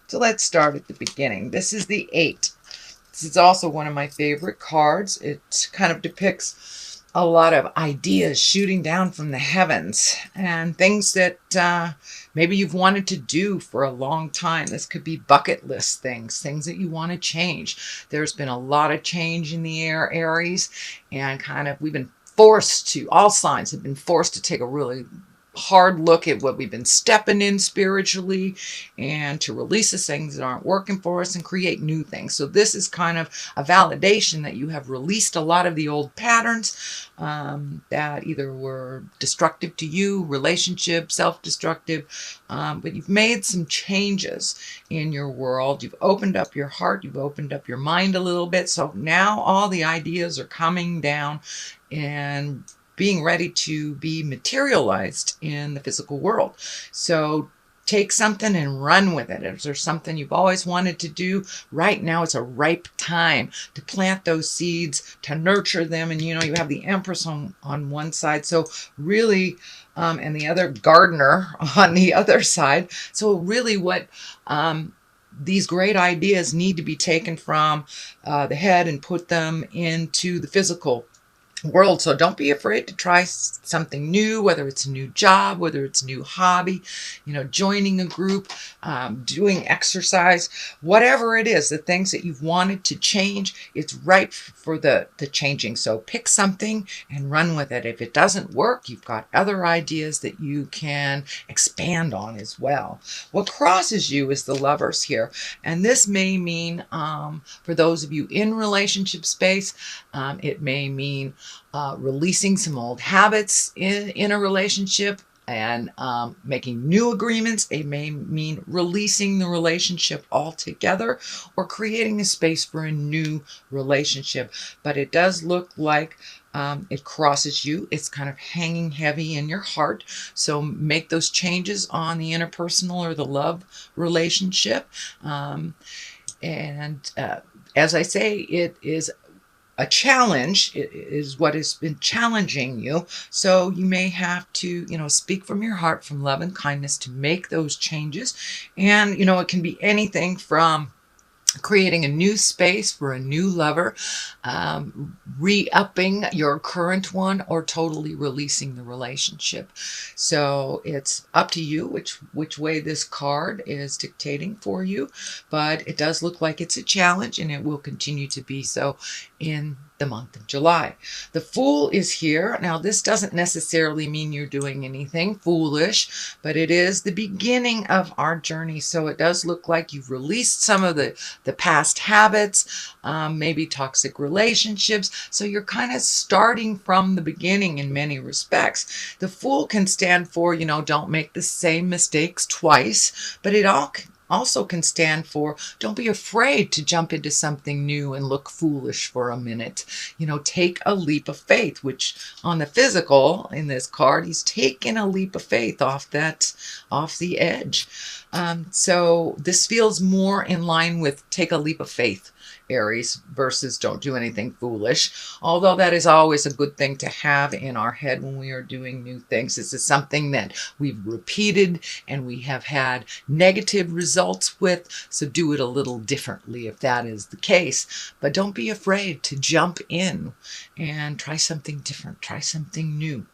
So let's start at the beginning. This is the 8. This is also one of my favorite cards. It kind of depicts a lot of ideas shooting down from the heavens and things that maybe you've wanted to do for a long time. This could be bucket list things, things that you want to change. There's been a lot of change in the air, Aries, and kind of we've been forced to, all signs have been forced to take a really hard look at what we've been stepping in spiritually and to release the things that aren't working for us and create new things. So this is kind of a validation that you have released a lot of the old patterns that either were destructive to you, relationship, self-destructive, but you've made some changes in your world. You've opened up your heart, you've opened up your mind a little bit. So now all the ideas are coming down and being ready to be materialized in the physical world. So take something and run with it. If there's something you've always wanted to do, right now it's a ripe time to plant those seeds, to nurture them. And you know, you have the Empress on one side. So really, and the other gardener on the other side. So really what these great ideas need to be taken from the head and put them into the physical world. So don't be afraid to try something new, whether it's a new job, whether it's a new hobby, you know, joining a group, doing exercise, whatever it is, the things that you've wanted to change, it's ripe for the changing. So pick something and run with it. If it doesn't work, you've got other ideas that you can expand on as well. What crosses you is the Lovers here. And this may mean, for those of you in relationship space, it may mean releasing some old habits in a relationship and making new agreements. It may mean releasing the relationship altogether or creating a space for a new relationship. But it does look like it crosses you. It's kind of hanging heavy in your heart. So make those changes on the interpersonal or the love relationship. As I say, it is a challenge. It is what has been challenging you. So you may have to, you know, speak from your heart, from love and kindness to make those changes. And, you know, it can be anything from creating a new space for a new lover, re-upping your current one, or totally releasing the relationship. So it's up to you which way this card is dictating for you, but it does look like it's a challenge, and it will continue to be so in the month of July. The Fool is here. Now, this doesn't necessarily mean you're doing anything foolish, but it is the beginning of our journey. So it does look like you've released some of the past habits, maybe toxic relationships. So you're kind of starting from the beginning in many respects. The Fool can stand for, you know, don't make the same mistakes twice, but it also can stand for don't be afraid to jump into something new and look foolish for a minute. You know, take a leap of faith, which on the physical in this card, he's taken a leap of faith off the edge. So this feels more in line with take a leap of faith, Aries, versus don't do anything foolish. Although that is always a good thing to have in our head when we are doing new things. This is something that we've repeated and we have had negative results with. So do it a little differently if that is the case. But don't be afraid to jump in and try something different, try something new.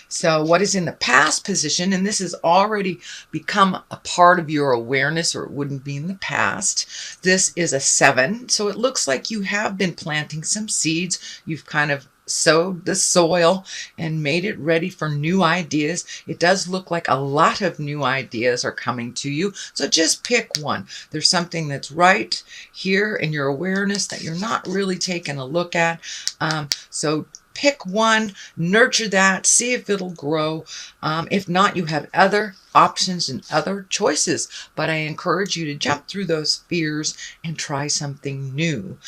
So what is in the past position, and this has already become a part of your awareness, or it wouldn't be in the past. This is a 7. So it looks like you have been planting some seeds. You've kind of sowed the soil and made it ready for new ideas. It does look like a lot of new ideas are coming to you. So just pick one. There's something that's right here in your awareness that you're not really taking a look at. So pick one, nurture that, see if it'll grow. If not, you have other options and other choices. But I encourage you to jump through those fears and try something new.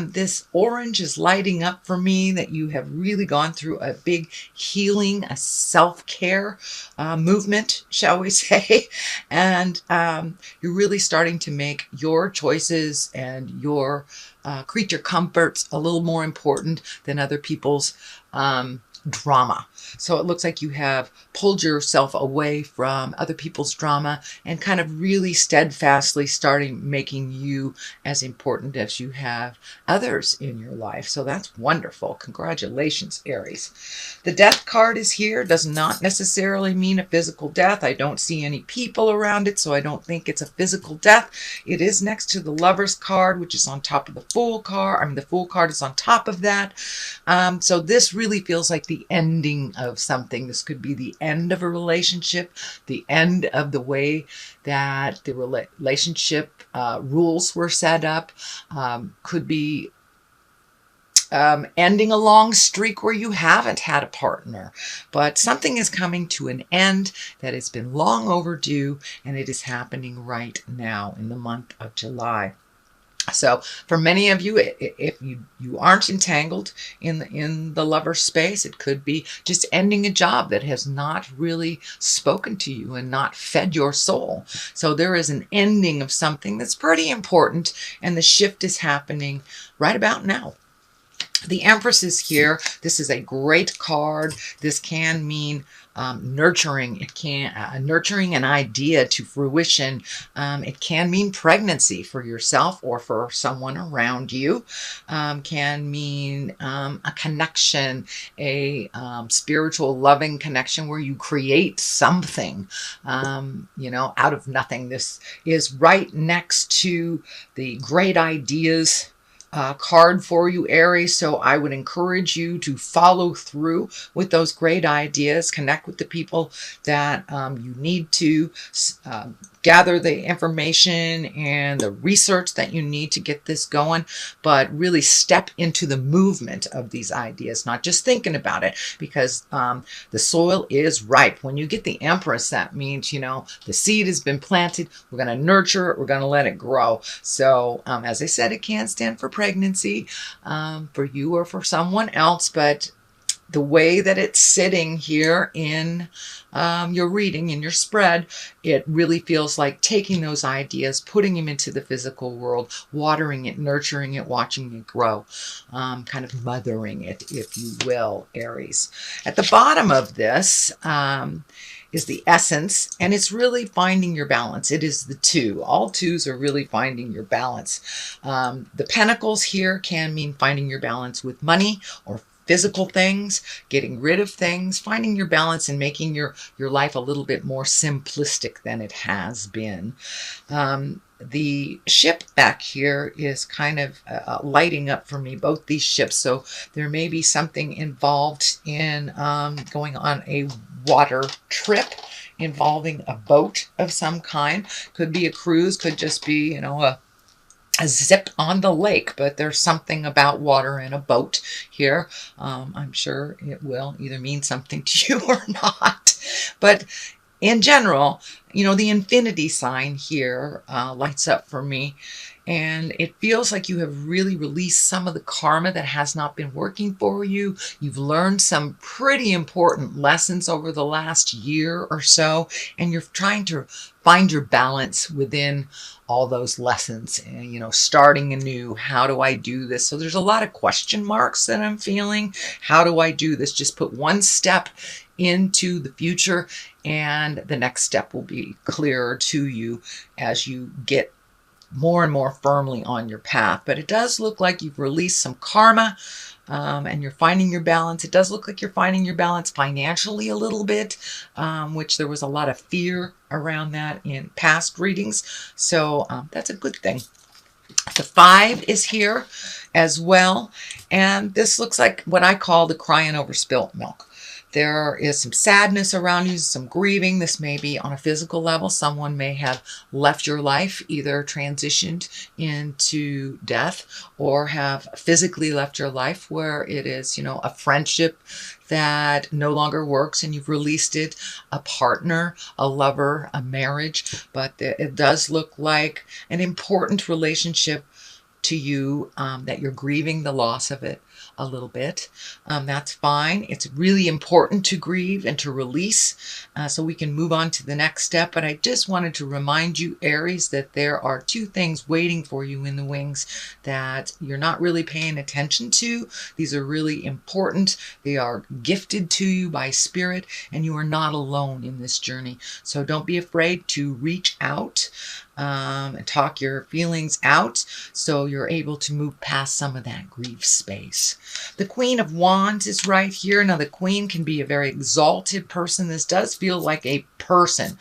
This orange is lighting up for me that you have really gone through a big healing, a self-care movement, shall we say. And you're really starting to make your choices and your creature comforts a little more important than other people's drama. So it looks like you have pulled yourself away from other people's drama and kind of really steadfastly starting making you as important as you have others in your life. So that's wonderful. Congratulations, Aries. The death card is here. Does not necessarily mean a physical death. I don't see any people around it, so I don't think it's a physical death. It is next to the Lover's card, which is on top of the Fool card. I mean, the Fool card is on top of that. So this really feels like the ending of something. This could be the end of a relationship, the end of the way that the relationship rules were set up. Could be ending a long streak where you haven't had a partner, but something is coming to an end that has been long overdue, and it is happening right now in the month of July. So for many of you, if you aren't entangled in the lover space, it could be just ending a job that has not really spoken to you and not fed your soul. So there is an ending of something that's pretty important, and the shift is happening right about now. The Empress is here. This is a great card. This can mean nurturing. It can nurturing an idea to fruition. It can mean pregnancy for yourself or for someone around you. Can mean a connection, a spiritual, loving connection where you create something, out of nothing. This is right next to the great ideas card for you, Aries. So I would encourage you to follow through with those great ideas, connect with the people that you need to, gather the information and the research that you need to get this going, but really step into the movement of these ideas, not just thinking about it, because the soil is ripe. When you get the Empress, that means, the seed has been planted. We're going to nurture it. We're going to let it grow. So as I said, it can stand for pregnancy for you or for someone else, but the way that it's sitting here in your reading, in your spread, it really feels like taking those ideas, putting them into the physical world, watering it, nurturing it, watching it grow, kind of mothering it, if you will, Aries. At the bottom of this is the Essence, and it's really finding your balance. It is the two. All twos are really finding your balance. The Pentacles here can mean finding your balance with money or physical things, getting rid of things, finding your balance and making your life a little bit more simplistic than it has been. The ship back here is kind of lighting up for me, both these ships. So there may be something involved in going on a water trip involving a boat of some kind. Could be a cruise, could just be, a zip on the lake, but there's something about water and a boat here. I'm sure it will either mean something to you or not. But in general, the infinity sign here lights up for me. And it feels like you have really released some of the karma that has not been working for you. You've learned some pretty important lessons over the last year or so, and you're trying to find your balance within all those lessons. And, starting anew, how do I do this? So there's a lot of question marks that I'm feeling. How do I do this? Just put one step into the future, and the next step will be clearer to you as you get more and more firmly on your path. But it does look like you've released some karma and you're finding your balance. It does look like you're finding your balance financially a little bit, which there was a lot of fear around that in past readings. So that's a good thing. The 5 is here as well. And this looks like what I call the crying over spilt milk. There is some sadness around you, some grieving. This may be on a physical level. Someone may have left your life, either transitioned into death or have physically left your life, where it is, a friendship that no longer works and you've released it, a partner, a lover, a marriage. But it does look like an important relationship to you, that you're grieving the loss of it. a little bit. That's fine. It's really important to grieve and to release so we can move on to the next step. But I just wanted to remind you, Aries, that there are two things waiting for you in the wings that you're not really paying attention to. These are really important. They are gifted to you by spirit, and you are not alone in this journey. So don't be afraid to reach out and talk your feelings out so you're able to move past some of that grief space. The Queen of Wands is right here. Now, the Queen can be a very exalted person. This does feel like a person.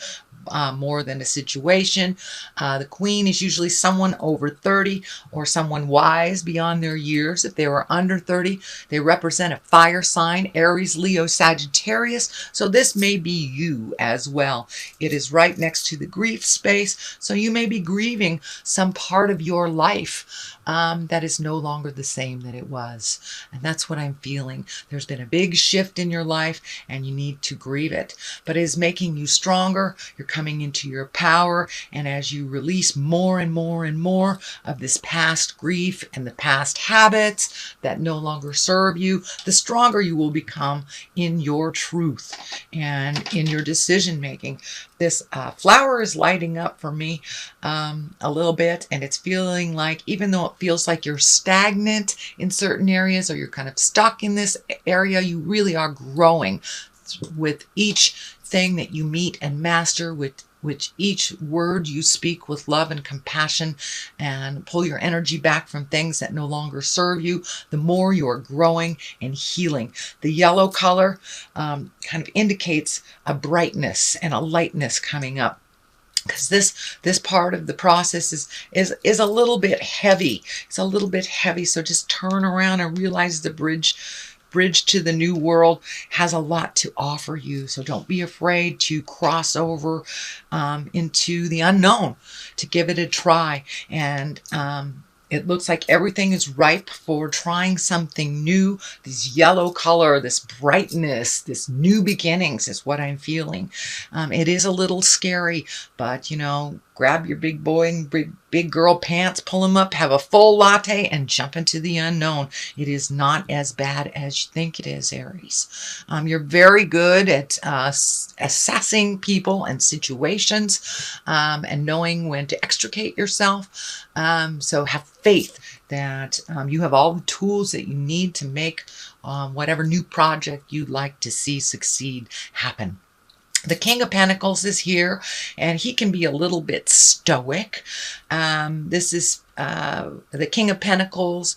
More than a situation. The Queen is usually someone over 30 or someone wise beyond their years. If they were under 30, they represent a fire sign, Aries, Leo, Sagittarius. So this may be you as well. It is right next to the grief space. So you may be grieving some part of your life that is no longer the same that it was. And that's what I'm feeling. There's been a big shift in your life and you need to grieve it. But it is making you stronger. You're coming into your power. And as you release more and more and more of this past grief and the past habits that no longer serve you, the stronger you will become in your truth and in your decision making. This flower is lighting up for me a little bit, and it's feeling like, even though it feels like you're stagnant in certain areas or you're kind of stuck in this area, you really are growing with each thing that you meet and master, with each word you speak with love and compassion, and pull your energy back from things that no longer serve you, the more you are growing and healing. The yellow color kind of indicates a brightness and a lightness coming up, because this part of the process is a little bit heavy. It's a little bit heavy. So just turn around and realize the bridge to the new world has a lot to offer you. So don't be afraid to cross over into the unknown, to give it a try. And it looks like everything is ripe for trying something new. This yellow color, this brightness, this new beginnings is what I'm feeling. It is a little scary, but grab your big boy and big girl pants, pull them up, have a full latte, and jump into the unknown. It is not as bad as you think it is, Aries. You're very good at assessing people and situations and knowing when to extricate yourself. So have faith that you have all the tools that you need to make whatever new project you'd like to see succeed happen. The King of Pentacles is here, and he can be a little bit stoic. This is the King of Pentacles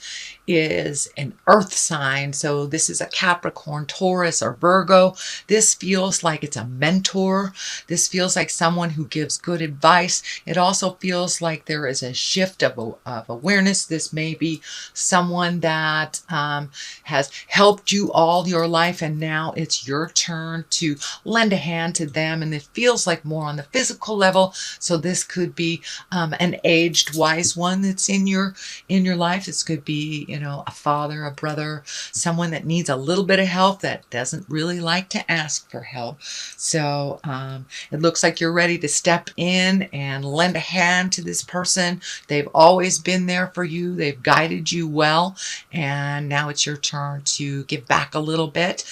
is an earth sign. So this is a Capricorn, Taurus, or Virgo. This feels like it's a mentor. This feels like someone who gives good advice. It also feels like there is a shift of awareness. This may be someone that has helped you all your life, and now it's your turn to lend a hand to them. And it feels like more on the physical level. So this could be an aged wise one that's in your life. This could be a father, a brother, someone that needs a little bit of help that doesn't really like to ask for help. So it looks like you're ready to step in and lend a hand to this person. They've always been there for you. They've guided you well, and now it's your turn to give back a little bit.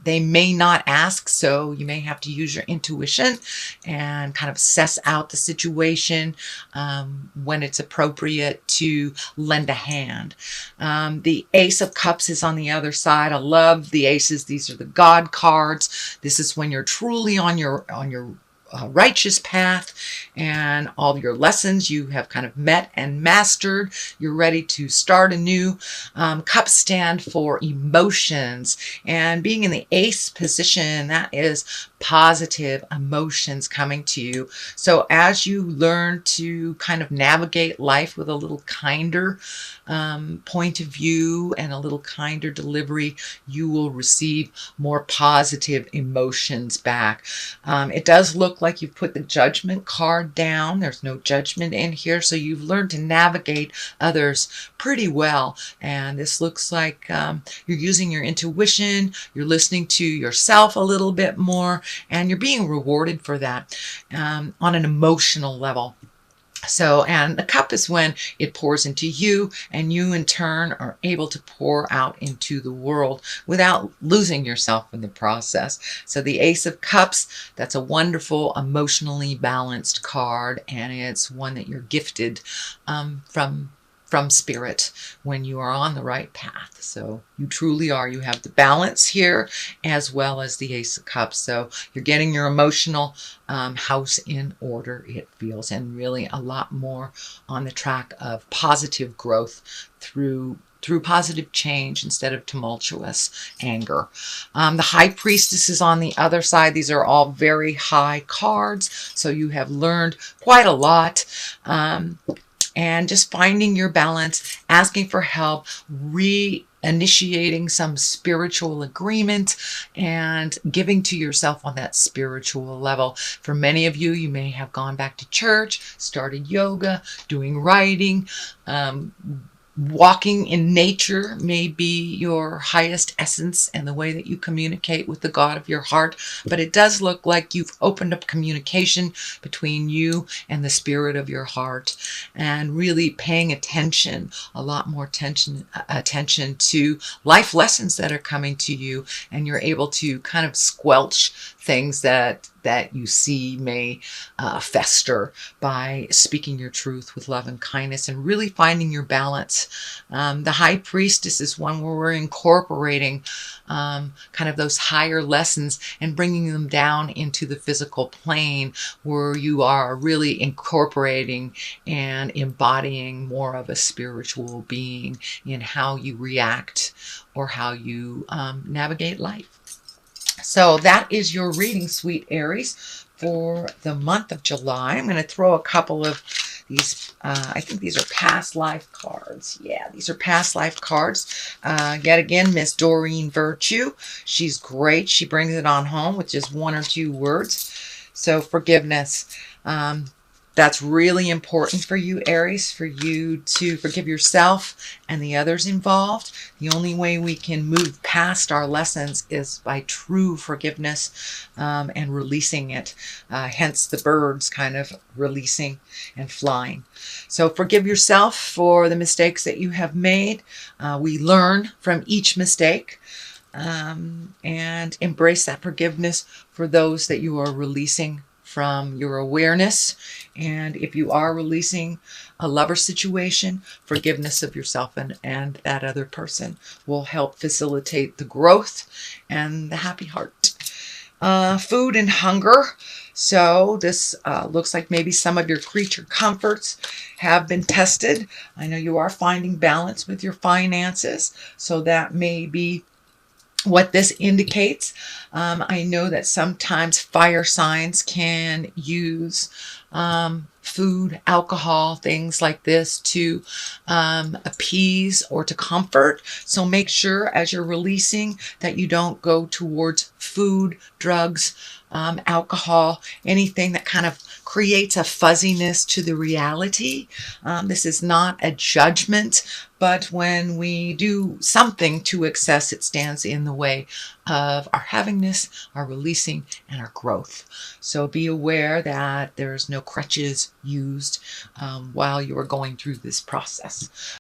They may not ask, so you may have to use your intuition and kind of assess out the situation when it's appropriate to lend a hand. The Ace of Cups is on the other side. I love the aces. These are the God cards. This is when you're truly on your righteous path, and all your lessons you have kind of met and mastered. You're ready to start anew. Cups stand for emotions, and being in the ace position, that is positive emotions coming to you. So as you learn to kind of navigate life with a little kinder point of view and a little kinder delivery, you will receive more positive emotions back. It does look like you've put the Judgment card down. There's no judgment in here, so you've learned to navigate others pretty well. And this looks like you're using your intuition, you're listening to yourself a little bit more, and you're being rewarded for that on an emotional level. So, and the cup is when it pours into you, and you in turn are able to pour out into the world without losing yourself in the process. So the Ace of Cups, that's a wonderful, emotionally balanced card, and it's one that you're gifted from spirit when you are on the right path. So you truly are. You have the balance here as well as the Ace of Cups. So you're getting your emotional house in order, it feels, and really a lot more on the track of positive growth through positive change instead of tumultuous anger. The High Priestess is on the other side. These are all very high cards, so you have learned quite a lot. And just finding your balance, asking for help, reinitiating some spiritual agreement, and giving to yourself on that spiritual level. For many of you, you may have gone back to church, started yoga, doing writing, walking in nature may be your highest essence and the way that you communicate with the God of your heart. But it does look like you've opened up communication between you and the spirit of your heart, and really paying attention, a lot more attention to life lessons that are coming to you, and you're able to kind of squelch things that you see may fester by speaking your truth with love and kindness and really finding your balance. The High Priestess is one where we're incorporating kind of those higher lessons and bringing them down into the physical plane, where you are really incorporating and embodying more of a spiritual being in how you react or how you navigate life. So that is your reading, sweet Aries, for the month of July. I'm going to throw a couple of these, I think these are past life cards. Yeah, these are past life cards. Yet again, Miss Doreen Virtue. She's great. She brings it on home with just one or two words. So forgiveness. That's really important for you, Aries, for you to forgive yourself and the others involved. The only way we can move past our lessons is by true forgiveness and releasing it. Hence the birds kind of releasing and flying. So forgive yourself for the mistakes that you have made. We learn from each mistake. And embrace that forgiveness for those that you are releasing from your awareness. And if you are releasing a lover situation, forgiveness of yourself and that other person will help facilitate the growth and the happy heart. Food and hunger. So this looks like maybe some of your creature comforts have been tested. I know you are finding balance with your finances, so that may be what this indicates. I know that sometimes fire signs can use food, alcohol, things like this to appease or to comfort. So make sure as you're releasing that you don't go towards food, drugs, alcohol, anything that kind of creates a fuzziness to the reality. This is not a judgment, but when we do something to excess, it stands in the way of our havingness, our releasing, and our growth. So be aware that there's no crutches used while you are going through this process.